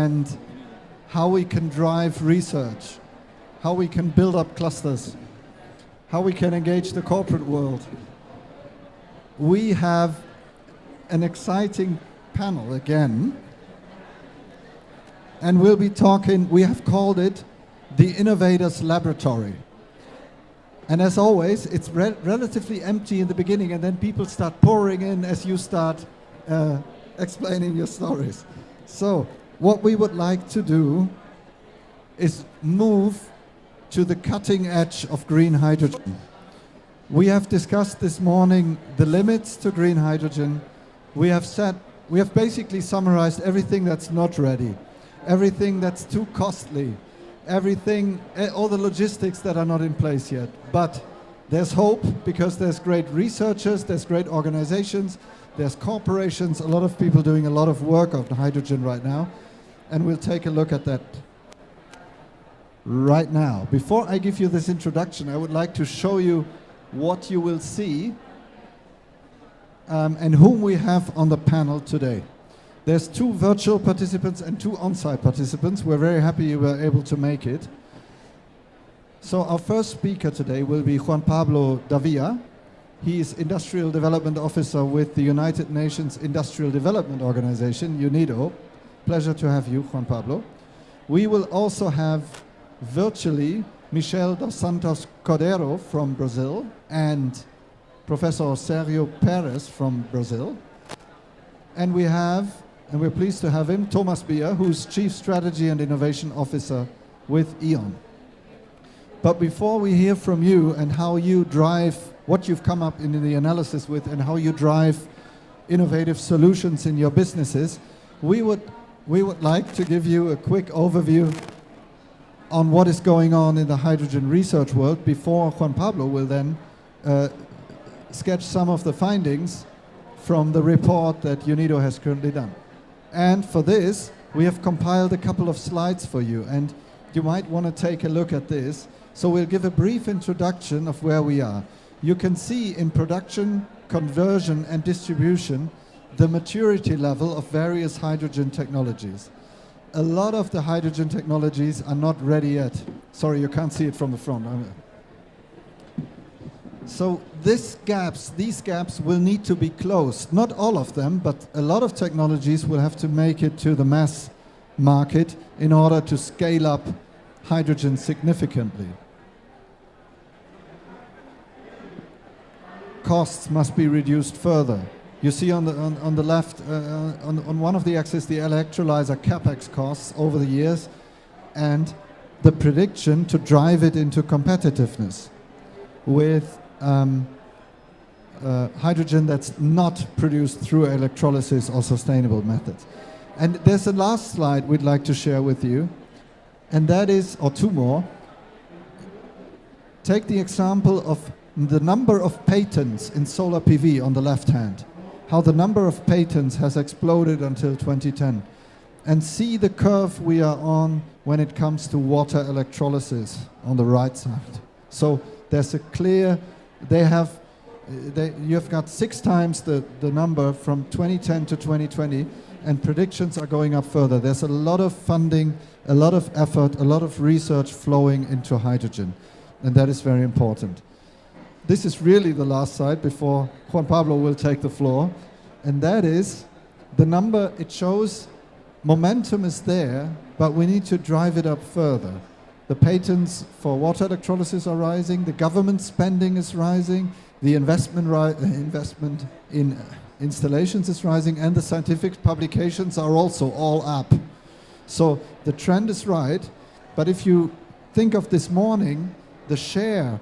and how we can drive research, how we can build up clusters, how we can engage the corporate world. We have an exciting panel again, and we'll be talking, we have called it the Innovators Laboratory. And as always, it's relatively empty in the beginning, and then people start pouring in as you start explaining your stories. So what we would like to do is move to the cutting edge of green hydrogen. We have discussed this morning the limits to green hydrogen. We have basically summarized everything that's not ready, everything that's too costly, everything, all the logistics that are not in place yet. But there's hope because there's great researchers, there's great organizations, there's corporations, a lot of people doing a lot of work on hydrogen right now. And we'll take a look at that right now. Before I give you this introduction, I would like to show you what you will see and whom we have on the panel today. There's 2 virtual participants and 2 on-site participants. We're very happy you were able to make it. So our first speaker today will be Juan Pablo Davila. He is Industrial Development Officer with the United Nations Industrial Development Organization, UNIDO. Pleasure to have you, Juan Pablo. We will also have virtually Michel dos Santos Cordeiro from Brazil and Professor Sergio Perez from Brazil. And we're pleased to have him, Thomas Birr, who's Chief Strategy and Innovation Officer with E.ON. But before we hear from you and how you drive, what you've come up in the analysis with and how you drive innovative solutions in your businesses, we would like to give you a quick overview on what is going on in the hydrogen research world before Juan Pablo will then sketch some of the findings from the report that UNIDO has currently done. And for this, we have compiled a couple of slides for you, and you might want to take a look at this. So we'll give a brief introduction of where we are. You can see in production, conversion, and distribution the maturity level of various hydrogen technologies. A lot of the hydrogen technologies are not ready yet. Sorry, you can't see it from the front. So these gaps will need to be closed. Not all of them, but a lot of technologies will have to make it to the mass market in order to scale up hydrogen significantly. Costs must be reduced further. You see on the left, on one of the axes, the electrolyzer capex costs over the years and the prediction to drive it into competitiveness with hydrogen that's not produced through electrolysis or sustainable methods. And there's a last slide we'd like to share with you, and that is, or 2 more. Take the example of the number of patents in solar PV on the left hand, how the number of patents has exploded until 2010, and see the curve we are on when it comes to water electrolysis on the right side. So there's a clear, you've got 6 times the number from 2010 to 2020, and predictions are going up further. There's a lot of funding, a lot of effort, a lot of research flowing into hydrogen, and that is very important. This is really the last slide before Juan Pablo will take the floor, and that is the number. It shows momentum is there, but we need to drive it up further. The patents for water electrolysis are rising, the government spending is rising, the investment in installations is rising, and the scientific publications are also all up. So the trend is right, but if you think of this morning, the share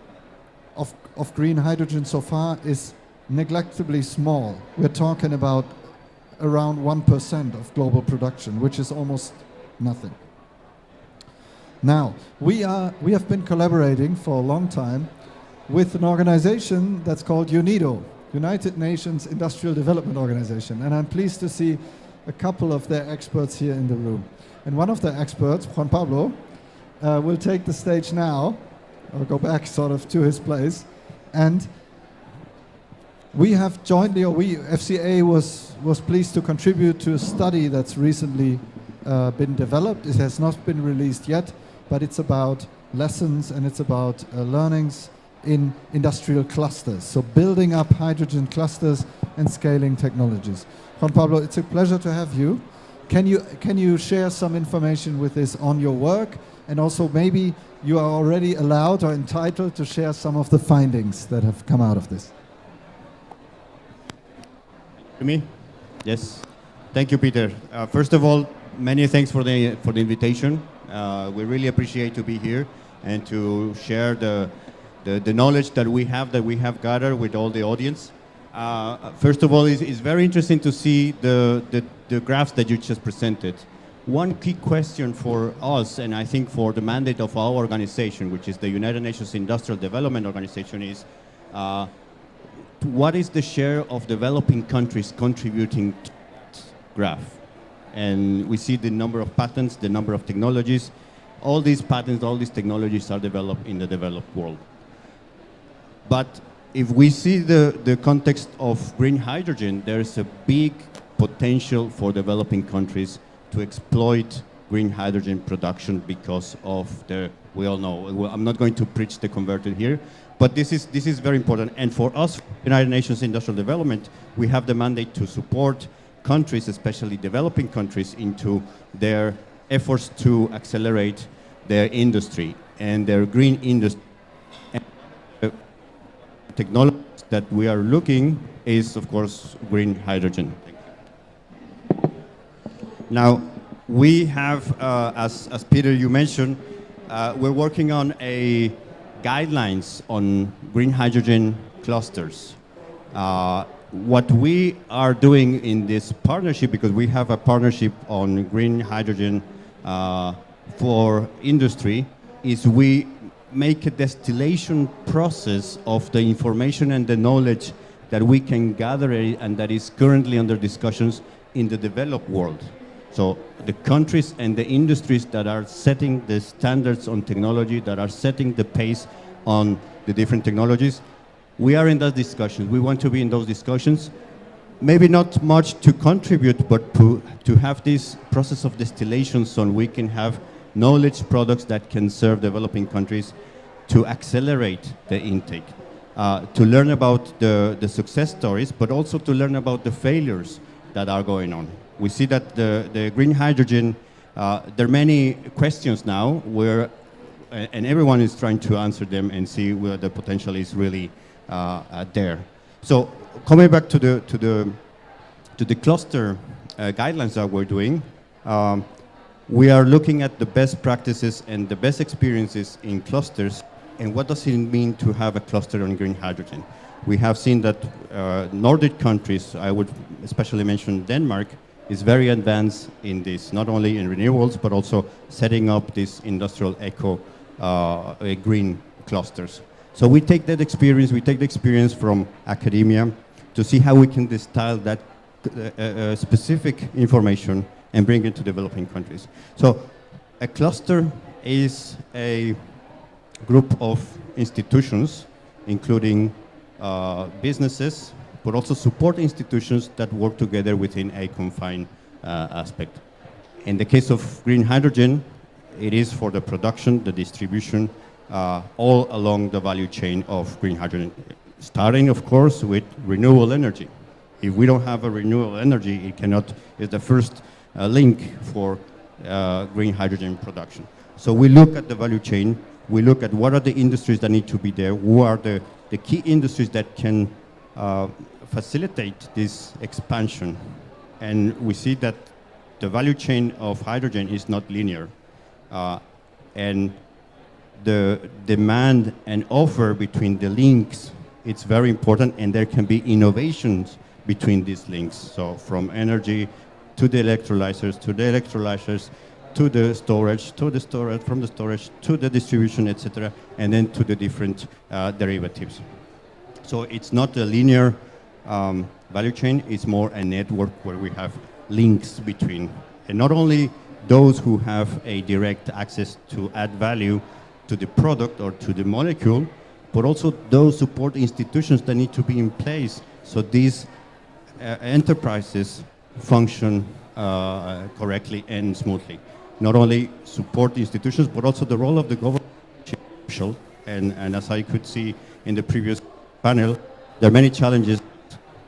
of green hydrogen so far is neglectably small. We're talking about around 1% of global production, which is almost nothing. Now, we have been collaborating for a long time with an organization that's called UNIDO, United Nations Industrial Development Organization, and I'm pleased to see a couple of their experts here in the room. And one of their experts, Juan Pablo, will take the stage now, or go back sort of to his place. And we have jointly, FCA was pleased to contribute to a study that's recently been developed. It has not been released yet, but it's about lessons and it's about learnings in industrial clusters. So building up hydrogen clusters and scaling technologies. Juan Pablo, it's a pleasure to have you. Can you share some information with this on your work? And also maybe you are already allowed or entitled to share some of the findings that have come out of this. To me? Yes. Thank you, Peter. First of all, many thanks for the invitation. We really appreciate to be here and to share the knowledge that we have gathered with all the audience. First of all, it's very interesting to see the graphs that you just presented. One key question for us, and I think for the mandate of our organization, which is the United Nations Industrial Development Organization, is what is the share of developing countries contributing to that graph? And we see the number of patents, the number of technologies. All these patents, all these technologies are developed in the developed world. But if we see the context of green hydrogen, there is a big potential for developing countries to exploit green hydrogen production because of we all know, well, I'm not going to preach the converted here, but this is very important. And for us, United Nations Industrial Development, we have the mandate to support countries, especially developing countries, into their efforts to accelerate their industry and their green industry. And the technologies that we are looking is, of course, green hydrogen. Now, we have, as Peter, you mentioned, we're working on a guidelines on green hydrogen clusters. What we are doing in this partnership, because we have a partnership on green hydrogen for industry, is we make a distillation process of the information and the knowledge that we can gather and that is currently under discussions in the developed world. So the countries and the industries that are setting the standards on technology, that are setting the pace on the different technologies, we are in those discussions. We want to be in those discussions. Maybe not much to contribute, but to have this process of distillation so we can have knowledge products that can serve developing countries to accelerate the intake, to learn about the success stories, but also to learn about the failures that are going on. We see that the green hydrogen, there are many questions now where, and everyone is trying to answer them and see where the potential is really there. So coming back to the cluster guidelines that we're doing, we are looking at the best practices and the best experiences in clusters, and what does it mean to have a cluster on green hydrogen? We have seen that Nordic countries, I would especially mention Denmark, is very advanced in this, not only in renewables, but also setting up these industrial green clusters. So we take that experience, we take the experience from academia to see how we can distill that specific information and bring it to developing countries. So a cluster is a group of institutions, including businesses, but also support institutions that work together within a confined aspect. In the case of green hydrogen, it is for the production, the distribution, all along the value chain of green hydrogen, starting, of course, with renewable energy. If we don't have a renewable energy, it's the first link for green hydrogen production. So we look at the value chain, we look at what are the industries that need to be there, who are the key industries that can facilitate this expansion. And we see that the value chain of hydrogen is not linear. And the demand and offer between the links, it's very important, and there can be innovations between these links. So from energy to the electrolyzers, to the storage, from the storage to the distribution, etc., and then to the different derivatives. So it's not a linear value chain, it's more a network where we have links between, and not only those who have a direct access to add value to the product or to the molecule, but also those support institutions that need to be in place so these enterprises function correctly and smoothly. Not only support the institutions, but also the role of the government. And as I could see in the previous panel, there are many challenges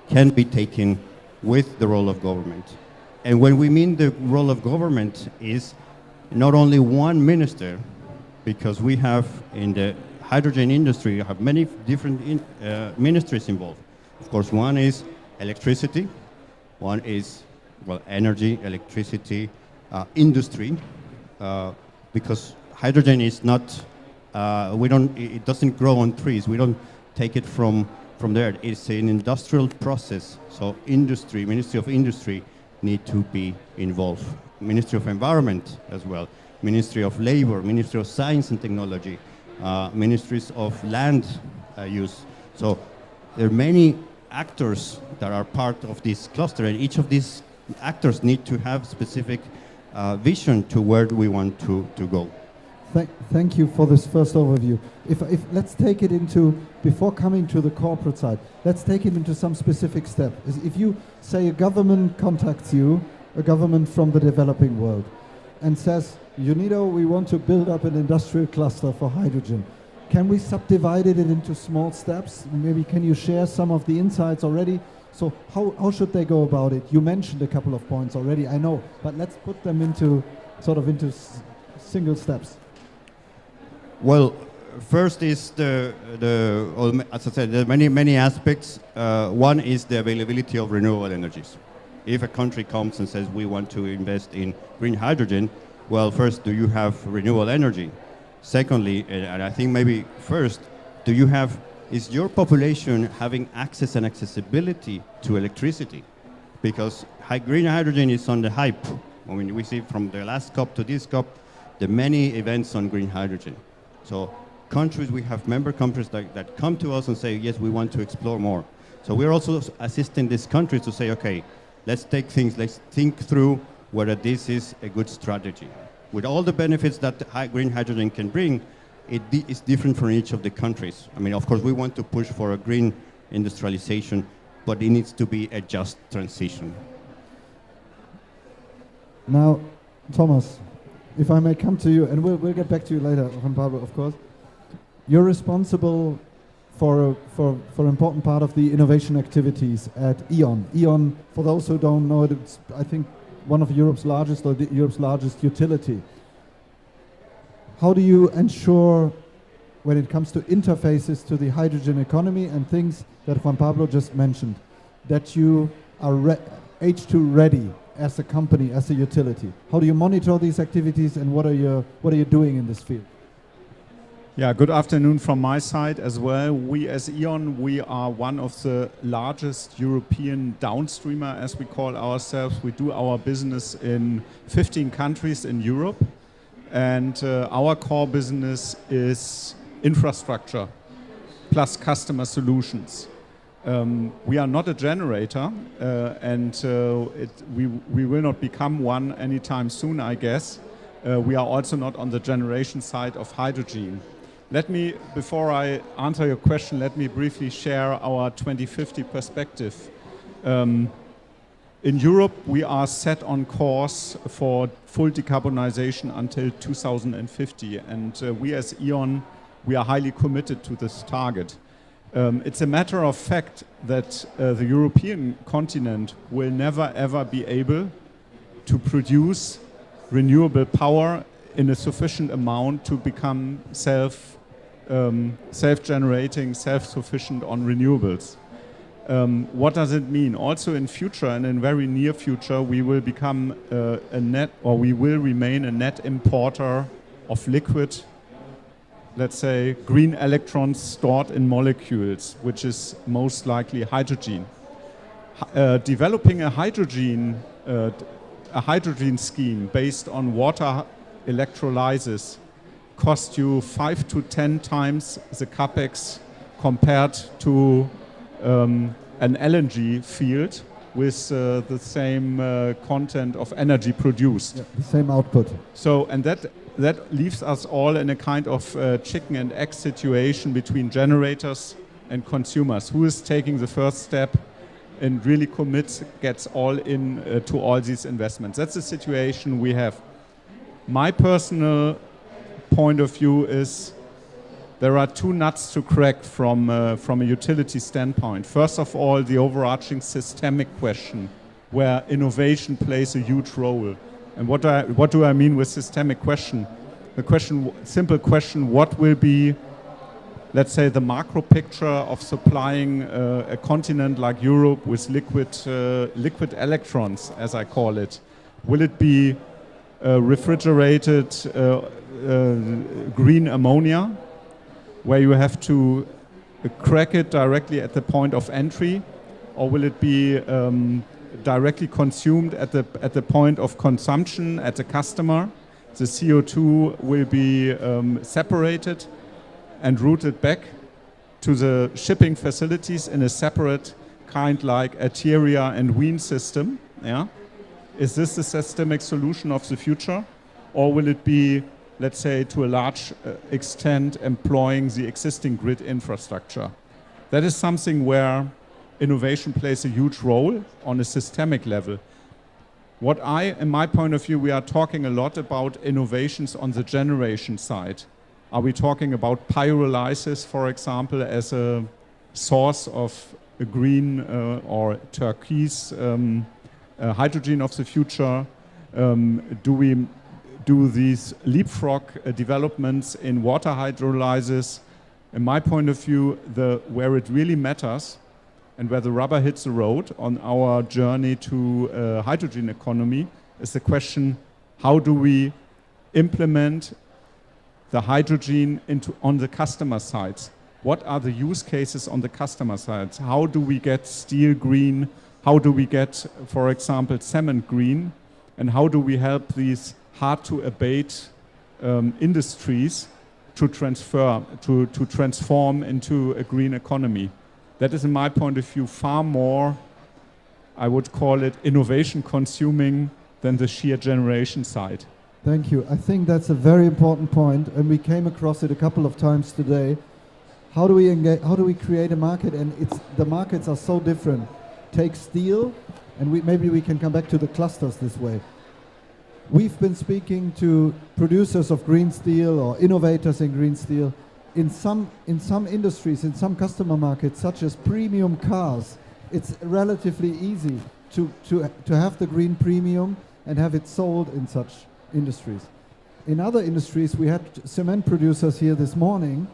can be taken with the role of government. And when we mean the role of government is not only one minister, because we have in the hydrogen industry, have many different ministries involved. Of course, one is electricity, one is, well, energy, electricity, industry, because hydrogen is not, it doesn't grow on trees. We don't take it from there. It's an industrial process. So industry, Ministry of Industry need to be involved. Ministry of Environment as well, Ministry of Labor, Ministry of Science and Technology, Ministries of Land Use. So there are many actors that are part of this cluster, and each of these actors need to have specific vision to where we want to go. Thank you for this first overview. If let's take it into, before coming to the corporate side, let's take it into some specific step. If you say a government contacts you, a government from the developing world, and says, UNIDO, we want to build up an industrial cluster for hydrogen. Can we subdivide it into small steps? Maybe can you share some of the insights already? So how should they go about it? You mentioned a couple of points already, I know, but let's put them into single steps. Well, first is as I said, there are many aspects. One is the availability of renewable energies. If a country comes and says we want to invest in green hydrogen, well, first, do you have renewable energy? Secondly, and I think maybe first, is your population having access and accessibility to electricity? Because green hydrogen is on the hype. I mean, we see from the last COP to this COP, the many events on green hydrogen. So countries, we have member countries that come to us and say, yes, we want to explore more. So we're also assisting these countries to say, okay, let's think through whether this is a good strategy. With all the benefits that green hydrogen can bring, it is different from each of the countries. I mean, of course, we want to push for a green industrialization, but it needs to be a just transition. Now, Thomas, if I may come to you, and we'll get back to you later, Juan Pablo, of course. You're responsible for an important part of the innovation activities at E.ON. E.ON, for those who don't know it, it's, I think, one of Europe's largest utility. How do you ensure, when it comes to interfaces to the hydrogen economy and things that Juan Pablo just mentioned, that you are H2 ready as a company, as a utility? How do you monitor these activities, and what are you doing in this field? Yeah, good afternoon from my side as well. We as E.ON, we are one of the largest European downstreamer, as we call ourselves. We do our business in 15 countries in Europe, and our core business is infrastructure plus customer solutions. We are not a generator, and we will not become one anytime soon, I guess. We are also not on the generation side of hydrogen. Before I answer your question, let me briefly share our 2050 perspective. In Europe, we are set on course for full decarbonization until 2050, and we as E.ON, we are highly committed to this target. It's a matter of fact that the European continent will never ever be able to produce renewable power in a sufficient amount to become self-generating, self-sufficient on renewables. What does it mean? Also in future, and in very near future, we will become we will remain a net importer of liquid, let's say, green electrons stored in molecules, which is most likely hydrogen. Developing a hydrogen scheme based on water electrolysis cost you 5 to 10 times the capex compared to an LNG field with the same content of energy produced. Yeah, the same output. So, and that leaves us all in a kind of chicken and egg situation between generators and consumers. Who is taking the first step and really commits, gets all in to all these investments. That's the situation we have. My personal point of view is there are two nuts to crack from a utility standpoint. First of all, the overarching systemic question, where innovation plays a huge role. And what do I mean with systemic question? The question, simple question, what will be, let's say, the macro picture of supplying a continent like Europe with liquid electrons, as I call it? Will it be refrigerated green ammonia, where you have to crack it directly at the point of entry, or will it be directly consumed at the point of consumption at the customer? The CO2 will be separated and routed back to the shipping facilities in a separate kind like Arteria and Wien system. Yeah? Is this the systemic solution of the future? Or will it be, let's say, to a large extent employing the existing grid infrastructure? That is something where innovation plays a huge role on a systemic level. In my point of view, we are talking a lot about innovations on the generation side. Are we talking about pyrolysis, for example, as a source of a green or turquoise hydrogen of the future? Do we do these leapfrog developments in water hydrolysis? In my point of view, where it really matters and where the rubber hits the road on our journey to hydrogen economy is the question, how do we implement the hydrogen on the customer sides? What are the use cases on the customer sides? How do we get steel green? How do we get, for example, cement green? And how do we help these hard to abate industries to transform into a green economy? That is, in my point of view, far more, I would call it, innovation consuming than the sheer generation side. Thank you. I think that's a very important point, and we came across it a couple of times today. How do we engage? How do we create a market? And the markets are so different. Take steel, and maybe we can come back to the clusters this way. We've been speaking to producers of green steel or innovators in green steel. In some industries, in some customer markets, such as premium cars, it's relatively easy to have the green premium and have it sold in such industries. In other industries, we had cement producers here this morning.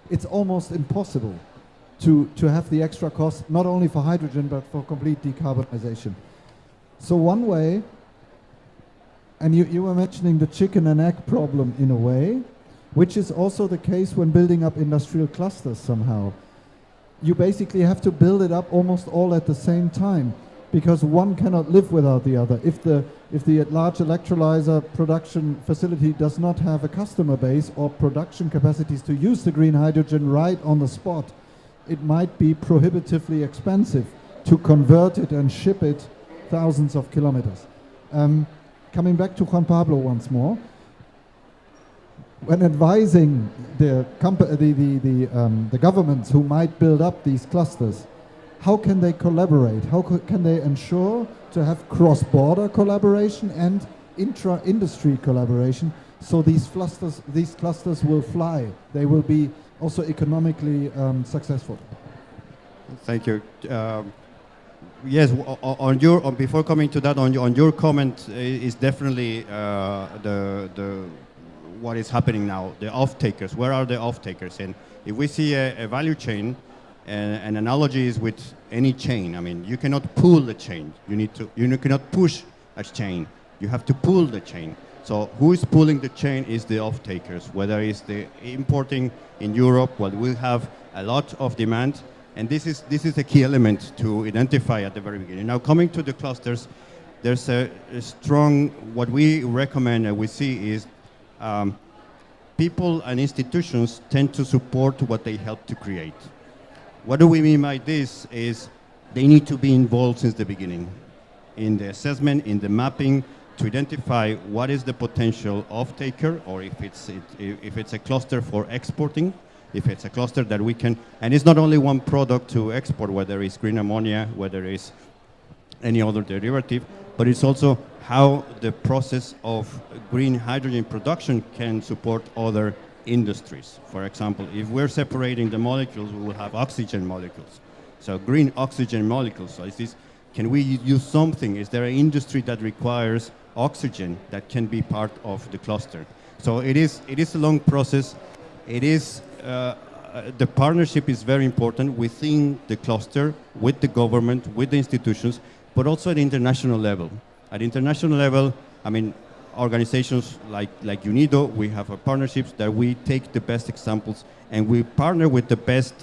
It's almost impossible to have the extra cost, not only for hydrogen, but for complete decarbonization. So one way, and you were mentioning the chicken and egg problem in a way, which is also the case when building up industrial clusters somehow. You basically have to build it up almost all at the same time, because one cannot live without the other. If the large electrolyzer production facility does not have a customer base or production capacities to use the green hydrogen right on the spot, it might be prohibitively expensive to convert it and ship it thousands of kilometers. Coming back to Juan Pablo once more, when advising the governments who might build up these clusters, how can they collaborate? How can they ensure to have cross-border collaboration and intra-industry collaboration so these clusters will fly? They will be also economically successful. Thank you. Yes, before coming to that, on your comment is definitely what is happening now, the off-takers. Where are the off-takers? And if we see a value chain, an analogy is with any chain. I mean, you cannot pull the chain. You cannot push a chain. You have to pull the chain. So who is pulling the chain is the off-takers, whether it's the importing in Europe, well, we'll have a lot of demand. And this is a key element to identify at the very beginning. Now, coming to the clusters, there's a strong, what we recommend and we see is people and institutions tend to support what they help to create. What do we mean by this is they need to be involved since the beginning in the assessment, in the mapping, to identify what is the potential off-taker, or if it's a cluster for exporting, if it's a cluster that we can, and it's not only one product to export, whether it's green ammonia, whether it's any other derivative, but it's also how the process of green hydrogen production can support other industries. For example, if we're separating the molecules, we will have oxygen molecules. So green oxygen molecules. So is this, can we use something? Is there an industry that requires oxygen that can be part of the cluster? So it is a long process. It is, the partnership is very important within the cluster, with the government, with the institutions, but also at the international level. At international level, I mean, organizations like UNIDO, we have partnerships that we take the best examples and we partner with the best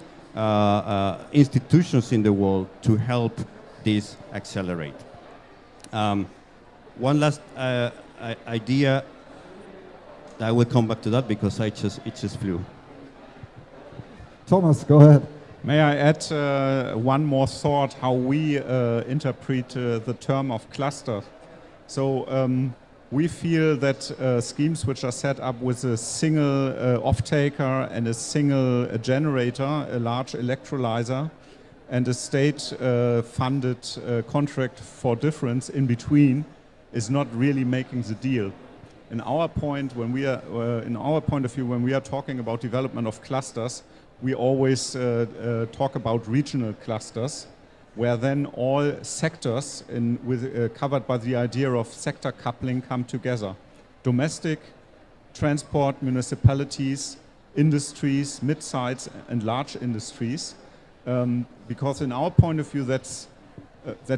institutions in the world to help this accelerate. One last idea, I will come back to that because it just flew. Thomas, go ahead. May I add one more thought how we interpret the term of cluster? So we feel that schemes which are set up with a single off-taker and a single generator, a large electrolyzer, and a state-funded contract for difference in between is not really making the deal. In our point, when we are, in our point of view, when we are talking about development of clusters, we always talk about regional clusters, where then all sectors covered by the idea of sector coupling come together. Domestic, transport, municipalities, industries, mid-sized and large industries. Because in our point of view, that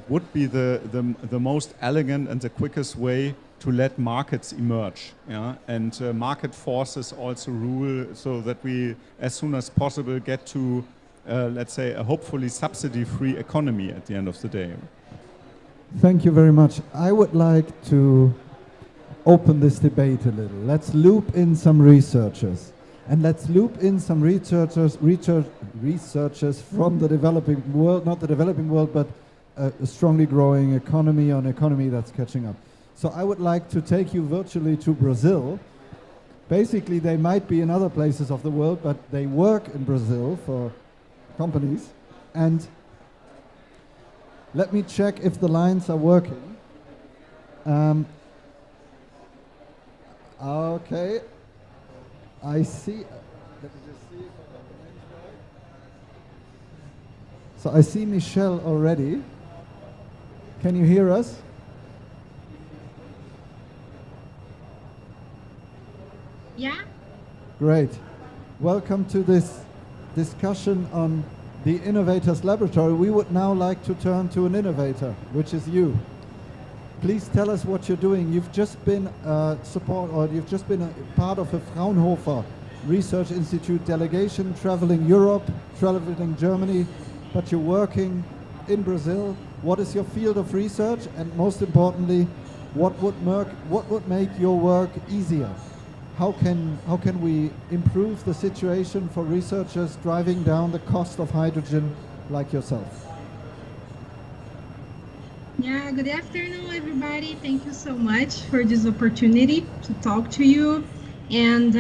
would be the most elegant and the quickest way to let markets emerge, yeah? And market forces also rule so that we, as soon as possible, get to, let's say, a hopefully subsidy-free economy at the end of the day. Thank you very much. I would like to open this debate a little. Let's loop in some researchers. And let's loop in some researchers from the developing world, not the developing world, but a strongly growing economy, or an economy that's catching up. So I would like to take you virtually to Brazil. Basically, they might be in other places of the world, but they work in Brazil for companies. And let me check if the lines are working. Okay. I see. Let me just see if I got the names right. So I see Michelle already. Can you hear us? Yeah. Great. Welcome to this discussion on the Innovators Laboratory. We would now like to turn to an innovator, which is you. Please tell us what you're doing. You've just been you've just been a part of a Fraunhofer Research Institute delegation, traveling Europe, traveling Germany, but you're working in Brazil. What is your field of research, and most importantly, what would make your work easier? How can we improve the situation for researchers driving down the cost of hydrogen like yourself? Yeah, good afternoon, everybody. Thank you so much for this opportunity to talk to you. And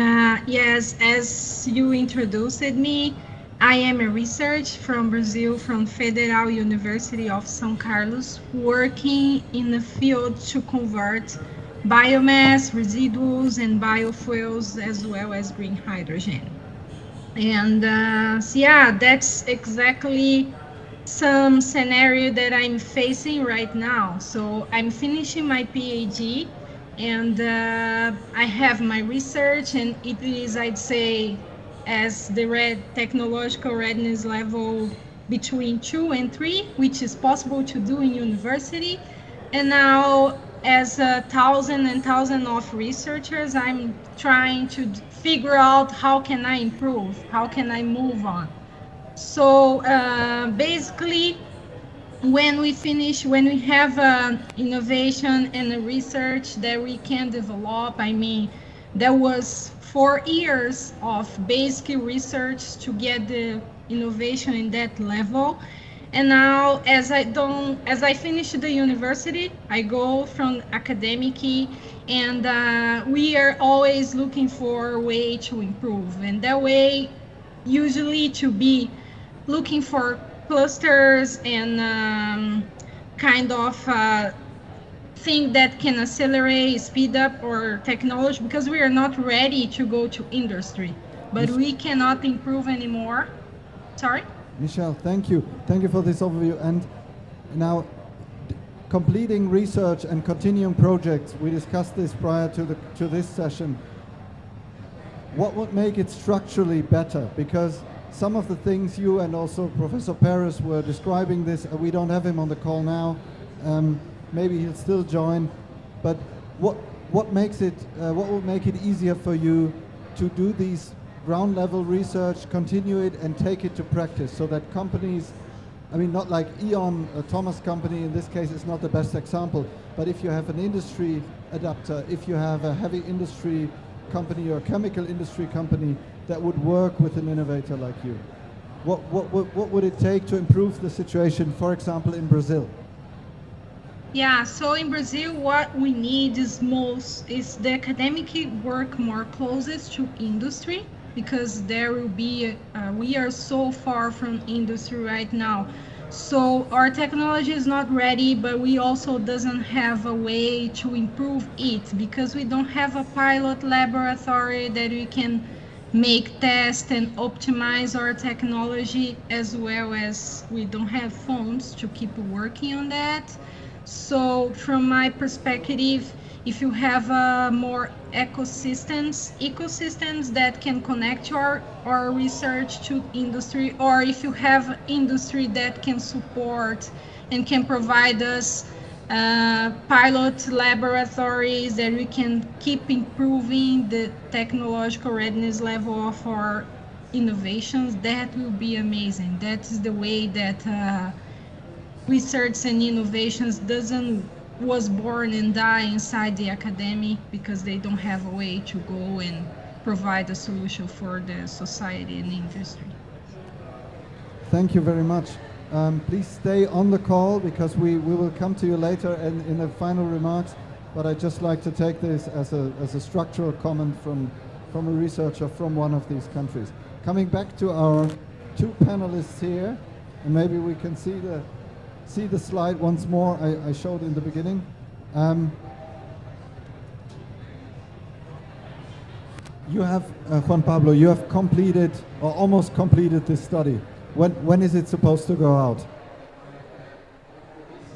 yes, as you introduced me, I am a researcher from Brazil, from Federal University of São Carlos, working in the field to convert biomass, residuals, and biofuels, as well as green hydrogen. And so yeah, that's exactly some scenario that I'm facing right now. So I'm finishing my PhD, and I have my research, and it is, I'd say, as the technological readiness level between 2 and 3, which is possible to do in university. And now, as 1,000 and 1,000 of researchers, I'm trying to figure out how can I improve, how can I move on. So basically, when we have innovation and a research that we can develop, I mean, there was 4 years of basic research to get the innovation in that level. And now, as I finish the university, I go from academic, and we are always looking for a way to improve. And that way, usually to be looking for clusters and kind of thing that can accelerate, speed up our technology, because we are not ready to go to industry, but we cannot improve anymore. Sorry? Michelle, thank you. Thank you for this overview. And now, completing research and continuing projects, we discussed this prior to this session. What would make it structurally better? Because some of the things you and also Professor Perez were describing this, we don't have him on the call now. Maybe he'll still join. But what would make it easier for you to do these ground level research, continue it, and take it to practice, so that companies, I mean, not like E.ON, Thomas' company in this case is not the best example, but if you have an industry adapter, if you have a heavy industry company or chemical industry company that would work with an innovator like you, what would it take to improve the situation, for example, in Brazil? Yeah, so in Brazil, what we need is the academic work more closest to industry, because there will be, we are so far from industry right now. So our technology is not ready, but we also doesn't have a way to improve it, because we don't have a pilot laboratory that we can make tests and optimize our technology, as well as we don't have funds to keep working on that. So from my perspective, if you have more ecosystems that can connect our research to industry, or if you have industry that can support and can provide us pilot laboratories that we can keep improving the technological readiness level of our innovations, that will be amazing. That is the way that research and innovations was born and die inside the academy, because they don't have a way to go and provide a solution for the society and industry. Thank you very much. Please stay on the call, because we will come to you later and in the final remarks, but I'd just like to take this as a structural comment from a researcher from one of these countries. Coming back to our two panelists here, and maybe we can see the slide once more I showed in the beginning. You have, Juan Pablo, you have completed or almost completed this study. When is it supposed to go out?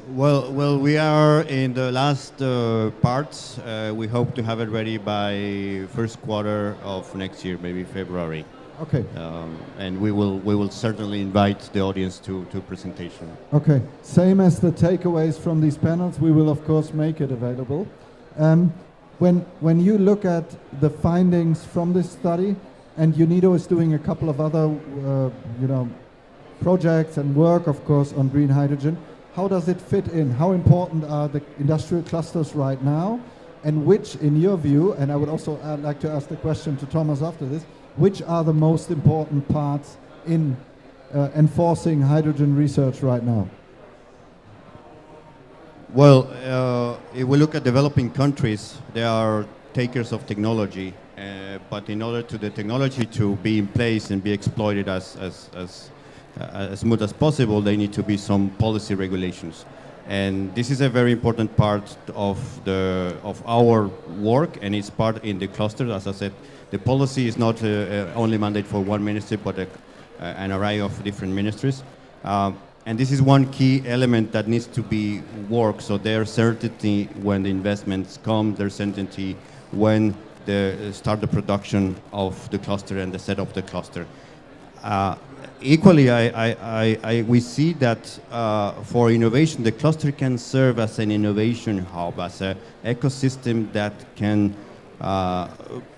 Well, we are in the last parts. We hope to have it ready by first quarter of next year, maybe February. Okay. And we will certainly invite the audience to presentation. Okay. Same as the takeaways from these panels, we will of course make it available. When you look at the findings from this study, and UNIDO is doing a couple of other projects and work, of course, on green hydrogen, how does it fit in? How important are the industrial clusters right now? And which, in your view, and I would also like to ask the question to Thomas after this, which are the most important parts in enforcing hydrogen research right now? Well, if we look at developing countries, they are takers of technology, but in order to the technology to be in place and be exploited as smooth as possible, there need to be some policy regulations. And this is a very important part of our work, and it's part in the cluster. As I said, the policy is not only mandate for one ministry, but an array of different ministries. And this is one key element that needs to be worked. So there's certainty when the investments come, there's certainty when they start the production of the cluster and the set of the cluster. Equally, we see that for innovation, the cluster can serve as an innovation hub, as an ecosystem that can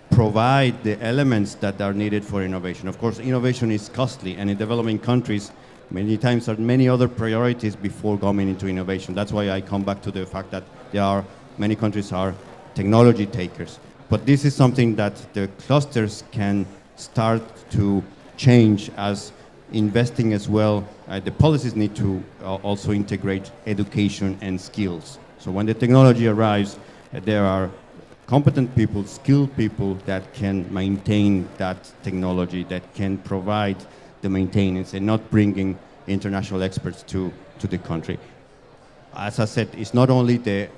provide the elements that are needed for innovation. Of course, innovation is costly, and in developing countries, many times there are many other priorities before going into innovation. That's why I come back to the fact that many countries are technology takers. But this is something that the clusters can start to change as investing as well. The policies need to also integrate education and skills. So when the technology arrives, there are competent people, skilled people that can maintain that technology, that can provide the maintenance and not bringing international experts to the country. As I said, it's not only the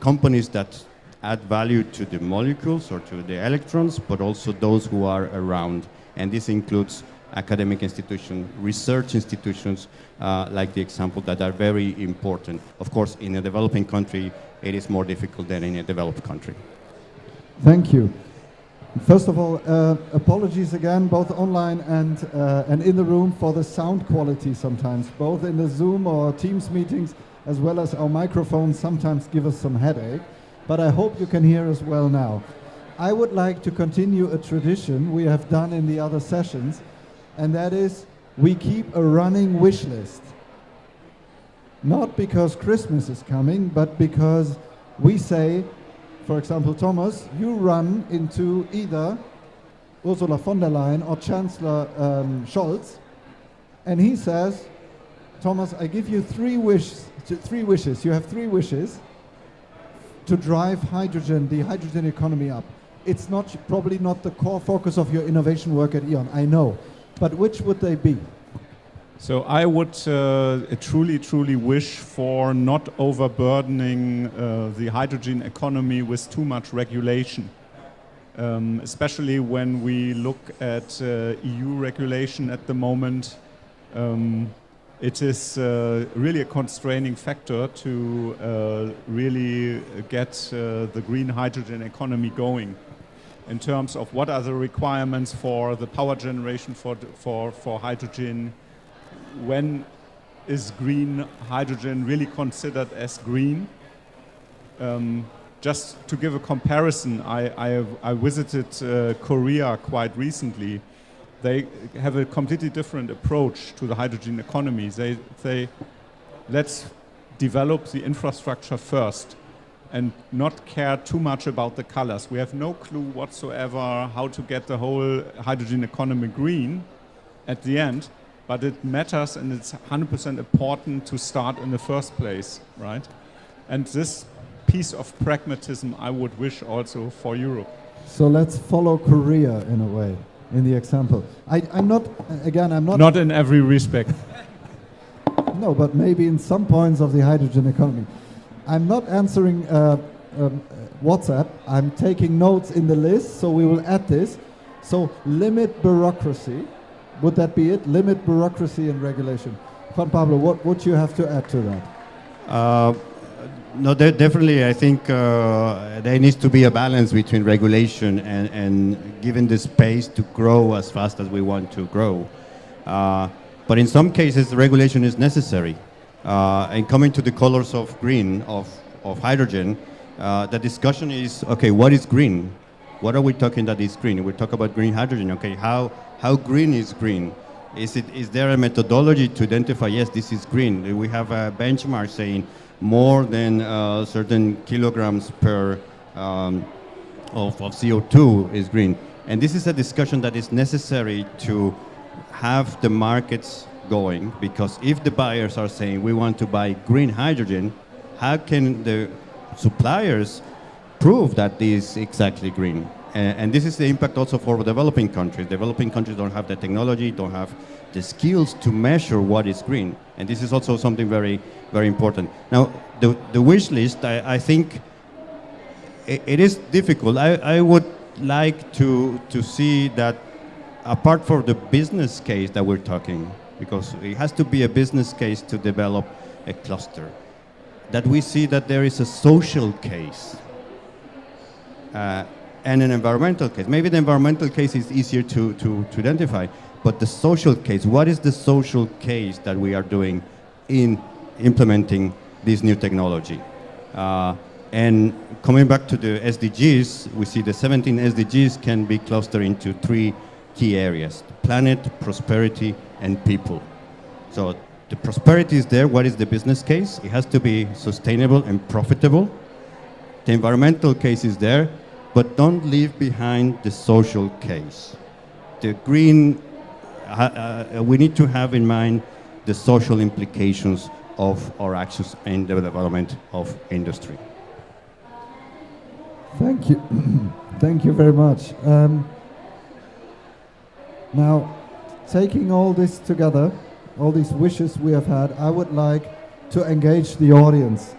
companies that add value to the molecules or to the electrons, but also those who are around. And this includes academic institutions, research institutions, like the example that are very important. Of course, in a developing country, it is more difficult than in a developed country. Thank you. First of all, apologies again, both online and in the room for the sound quality sometimes, both in the Zoom or Teams meetings, as well as our microphones sometimes give us some headache, but I hope you can hear us well now. I would like to continue a tradition we have done in the other sessions, and that is we keep a running wish list. Not because Christmas is coming, but because we say, for example, Thomas, you run into either Ursula von der Leyen or Chancellor Scholz, and he says, Thomas, I give you three wishes. You have three wishes to drive hydrogen, the hydrogen economy up. It's not probably not the core focus of your innovation work at E.ON, I know, but which would they be? So I would truly wish for not overburdening the hydrogen economy with too much regulation, especially when we look at EU regulation at the moment. It is really a constraining factor to really get the green hydrogen economy going, in terms of what are the requirements for the power generation for hydrogen. When is green hydrogen really considered as green? Just to give a comparison, I visited Korea quite recently. They have a completely different approach to the hydrogen economy. They say, let's develop the infrastructure first and not care too much about the colors. We have no clue whatsoever how to get the whole hydrogen economy green at the end, but it matters and it's 100% important to start in the first place, right? And this piece of pragmatism I would wish also for Europe. So let's follow Korea in a way, in the example. I'm not. Not in every respect. No, but maybe in some points of the hydrogen economy. I'm not answering WhatsApp. I'm taking notes in the list, so we will add this. So limit bureaucracy. Would that be it? Limit bureaucracy and regulation. Juan Pablo, what would you have to add to that? No, definitely. I think there needs to be a balance between regulation and giving the space to grow as fast as we want to grow. But in some cases, regulation is necessary. And coming to the colors of green, of hydrogen, the discussion is, okay, what is green? What are we talking that is green? We talk about green hydrogen. Okay, how green is green? Is there a methodology to identify, yes, this is green? Do we have a benchmark saying more than certain kilograms per of CO2 is green? And this is a discussion that is necessary to have the markets going, because if the buyers are saying we want to buy green hydrogen, how can the suppliers prove that this is exactly green? And this is the impact also for developing countries. Developing countries don't have the technology, don't have the skills to measure what is green. And this is also something very, very important. Now, the wish list, I think it is difficult. I would like to see that, apart from the business case that we're talking, because it has to be a business case to develop a cluster, that we see that there is a social case and an environmental case. Maybe the environmental case is easier to identify, but the social case, what is the social case that we are doing in implementing this new technology? And coming back to the SDGs, we see the 17 SDGs can be clustered into three key areas: planet, prosperity, and people. So the prosperity is there. What is the business case? It has to be sustainable and profitable. The environmental case is there, but don't leave behind the social case. The green, we need to have in mind the social implications of our actions in the development of industry. Thank you. Thank you very much. Now, taking all this together, all these wishes we have had, I would like to engage the audience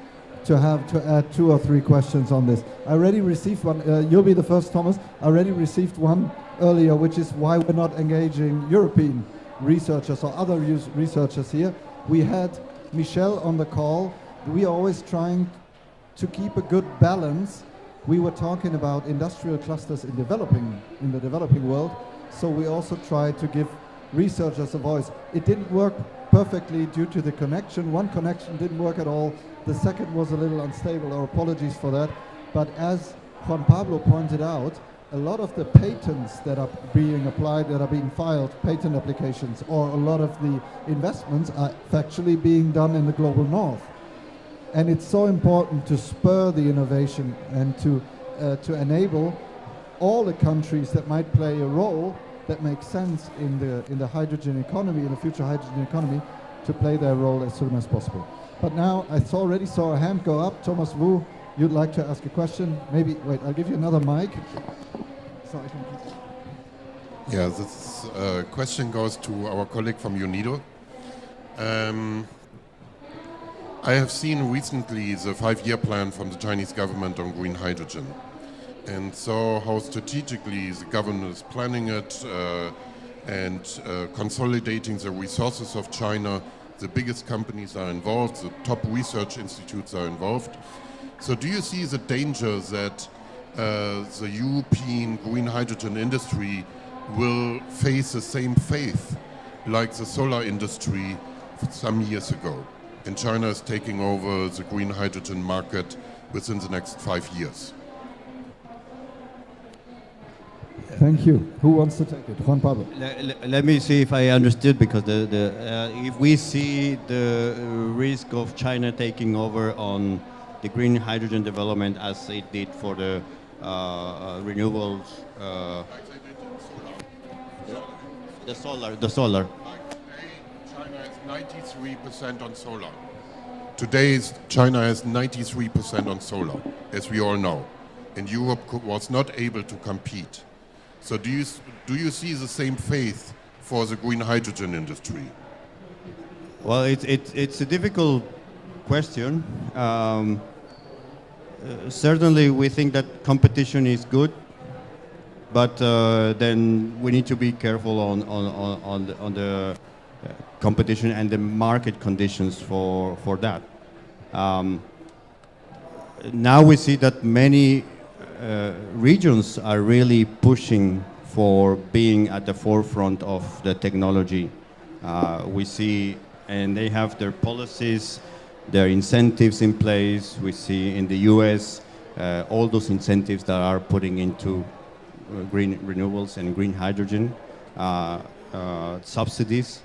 to add 2 or 3 questions on this. I already received one. You'll be the first, Thomas. I already received one earlier, which is why we're not engaging European researchers or other researchers here. We had Michelle on the call. We are always trying to keep a good balance. We were talking about industrial clusters in the developing world, so we also tried to give researchers a voice. It didn't work perfectly due to the connection. One connection didn't work at all. The second was a little unstable. Our apologies for that. But as Juan Pablo pointed out, a lot of the patents that are being applied, that are being filed, patent applications, or a lot of the investments are factually being done in the global north. And it's so important to spur the innovation and to enable all the countries that might play a role that makes sense in the hydrogen economy, in the future hydrogen economy, to play their role as soon as possible. But now I already saw a hand go up. Thomas Wu, you'd like to ask a question? Maybe, wait, I'll give you another mic. So I can... Yeah, this question goes to our colleague from UNIDO. I have seen recently the 5-year plan from the Chinese government on green hydrogen, and so how strategically the government is planning it and consolidating the resources of China. The biggest companies are involved, the top research institutes are involved. So do you see the danger that the European green hydrogen industry will face the same fate like the solar industry some years ago? And China is taking over the green hydrogen market within the next 5 years. Thank you. Who wants to take it? Juan Pablo. Let me see if I understood, because if we see the risk of China taking over on the green hydrogen development as it did for the renewables, the solar. China has 93% on solar. Today, China has 93% on solar, as we all know, and Europe was not able to compete. So do you see the same fate for the green hydrogen industry? Well, it's a difficult question. Certainly, we think that competition is good, but then we need to be careful on the competition and the market conditions for that. Now we see that many regions are really pushing for being at the forefront of the technology. We see, and they have their policies, their incentives in place. We see in the US all those incentives that are putting into green renewables and green hydrogen, subsidies.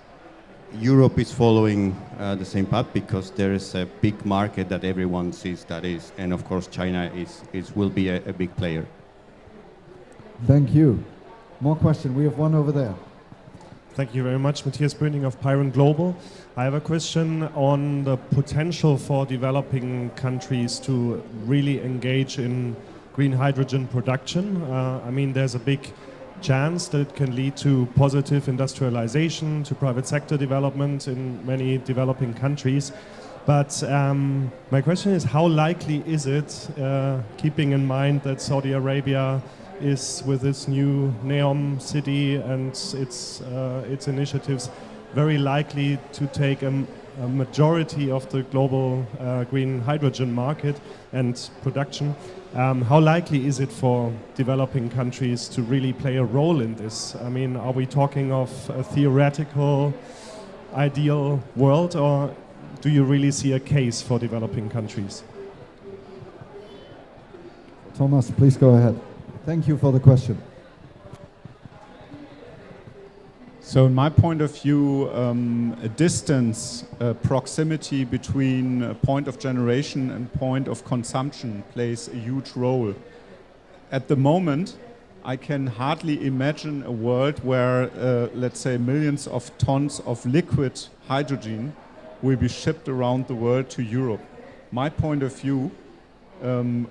Europe is following the same path because there is a big market that everyone sees that is, and of course China will be a big player. Thank you. More question. We have one over there. Thank you very much, Matthias Böning of Pyron Global. I have a question on the potential for developing countries to really engage in green hydrogen production. I mean, there's a big chance that it can lead to positive industrialization, to private sector development in many developing countries. But my question is, how likely is it, keeping in mind that Saudi Arabia is, with its new NEOM city and its initiatives, very likely to take a majority of the global green hydrogen market and production? How likely is it for developing countries to really play a role in this? I mean, are we talking of a theoretical, ideal world, or do you really see a case for developing countries? Thomas, please go ahead. Thank you for the question. So in my point of view, a distance, proximity between point of generation and point of consumption plays a huge role. At the moment, I can hardly imagine a world where, let's say, millions of tons of liquid hydrogen will be shipped around the world to Europe. My point of view,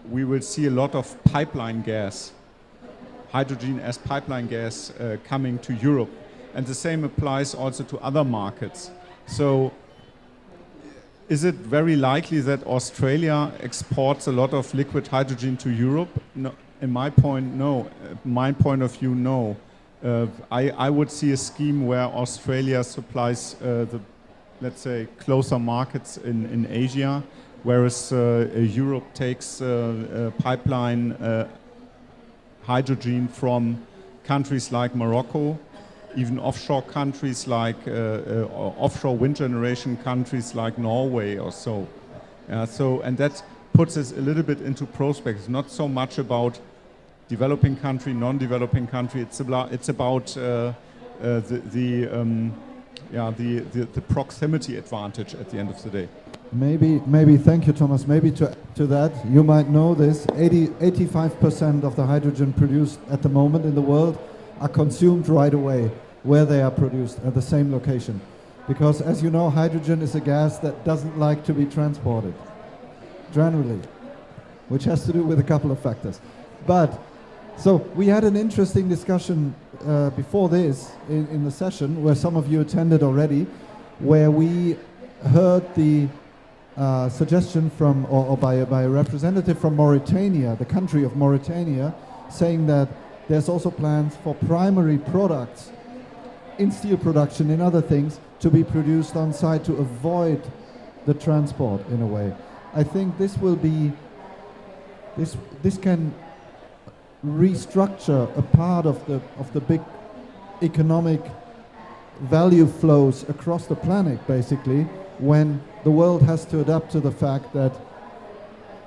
we will see a lot of pipeline gas, hydrogen as pipeline gas coming to Europe. And the same applies also to other markets. So is it very likely that Australia exports a lot of liquid hydrogen to Europe? No, in my point, no. My point of view, no. I would see a scheme where Australia supplies the, let's say, closer markets in Asia, whereas Europe takes pipeline hydrogen from countries like Morocco, even offshore countries like offshore wind generation countries like Norway or so. And that puts us a little bit into prospect. It's not so much about developing country, non-developing country. It's about the proximity advantage at the end of the day. Maybe, thank you, Thomas. Maybe to that, you might know this, 85% of the hydrogen produced at the moment in the world are consumed right away where they are produced at the same location. Because as you know, hydrogen is a gas that doesn't like to be transported, generally, which has to do with a couple of factors. But, so we had an interesting discussion before this in the session where some of you attended already, where we heard the suggestion from, or by a representative from Mauritania, the country of Mauritania, saying that there's also plans for primary products in steel production, in other things, to be produced on site to avoid the transport in a way. I think this will be, this can restructure a part of the big economic value flows across the planet, basically, when the world has to adapt to the fact that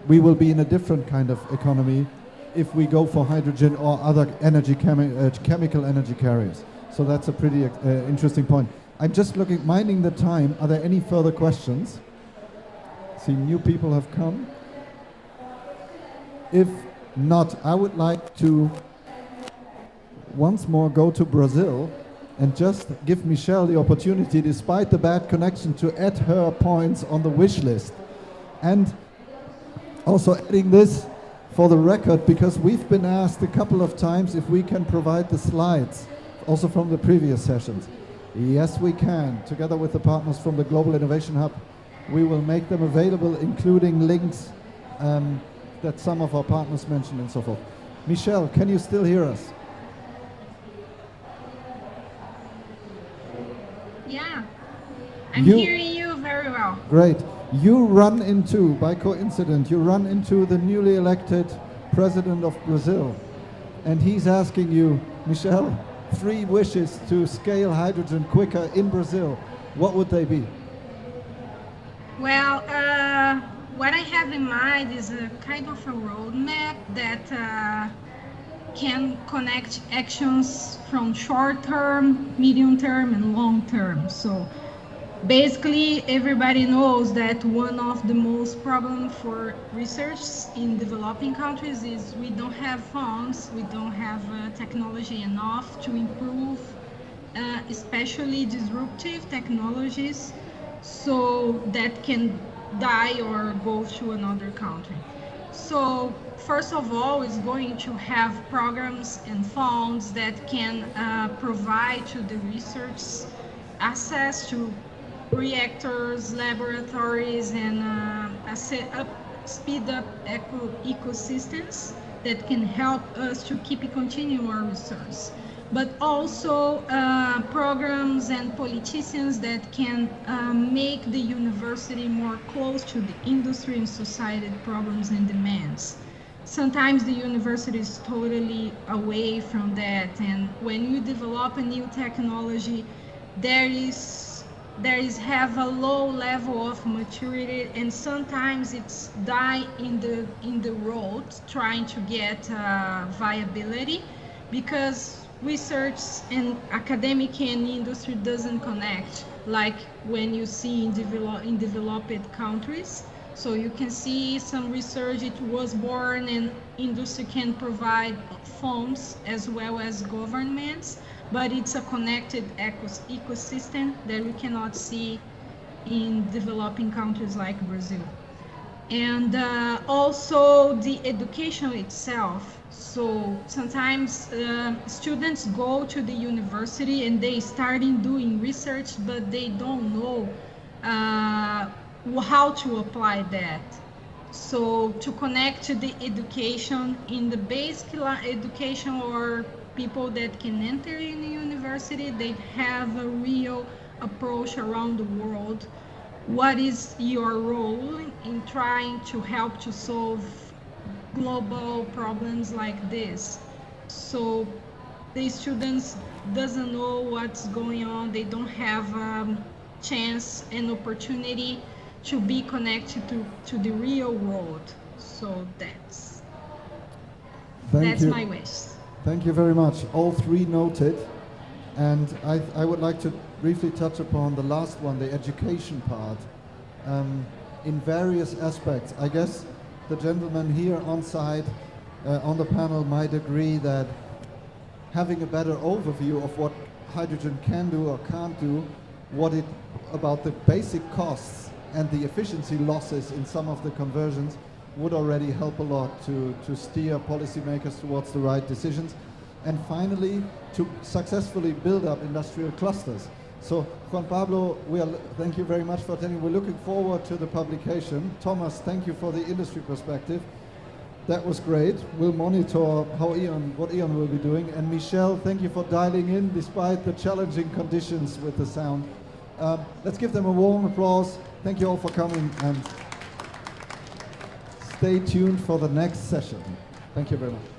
we will be in a different kind of economy if we go for hydrogen or other energy chemical energy carriers. So that's a pretty interesting point. I'm just minding the time. Are there any further questions? See, new people have come. If not, I would like to once more go to Brazil and just give Michelle the opportunity, despite the bad connection, to add her points on the wish list. And also adding this for the record, because we've been asked a couple of times if we can provide the slides also from the previous sessions. Yes, we can. Together with the partners from the Global Innovation Hub, we will make them available, including links that some of our partners mentioned and so forth. Michelle, can you still hear us? Yeah, I'm hearing you very well. Great. You run into, by coincidence, you run into the newly elected president of Brazil, and he's asking you, Michelle, 3 wishes to scale hydrogen quicker in Brazil. What would they be? Well, what I have in mind is a kind of a roadmap that can connect actions from short term, medium term, and long term. So basically, everybody knows that one of the most problem for research in developing countries is we don't have funds, we don't have technology enough to improve, especially disruptive technologies, so that can die or go to another country. So first of all, is going to have programs and funds that can provide to the research access to reactors, laboratories, and speed up ecosystems that can help us to continue our research. But also programs and politicians that can make the university more close to the industry and society problems and demands. Sometimes the university is totally away from that, and when you develop a new technology, there is have a low level of maturity, and sometimes it's die in the road trying to get viability, because research and academic and industry doesn't connect like when you see in developed countries. So you can see some research, it was born, and industry can provide funds as well as governments, but it's a connected ecosystem that we cannot see in developing countries like Brazil. And also the education itself. So sometimes students go to the university and they starting doing research, but they don't know how to apply that. So to connect to the education in the basic education, or people that can enter in the university, they have a real approach around the world. What is your role in trying to help to solve global problems like this? So the students doesn't know what's going on. They don't have chance and opportunity to be connected to the real world. So that's my wish. Thank you very much. All three noted. And I would like to briefly touch upon the last one, the education part, in various aspects. I guess the gentleman here on site, on the panel, might agree that having a better overview of what hydrogen can do or can't do, about the basic costs and the efficiency losses in some of the conversions would already help a lot to steer policymakers towards the right decisions. And finally, to successfully build up industrial clusters. So, Juan Pablo, thank you very much for attending. We're looking forward to the publication. Thomas, thank you for the industry perspective. That was great. We'll monitor what E.ON will be doing. And Michelle, thank you for dialing in despite the challenging conditions with the sound. Let's give them a warm applause. Thank you all for coming, and stay tuned for the next session. Thank you very much.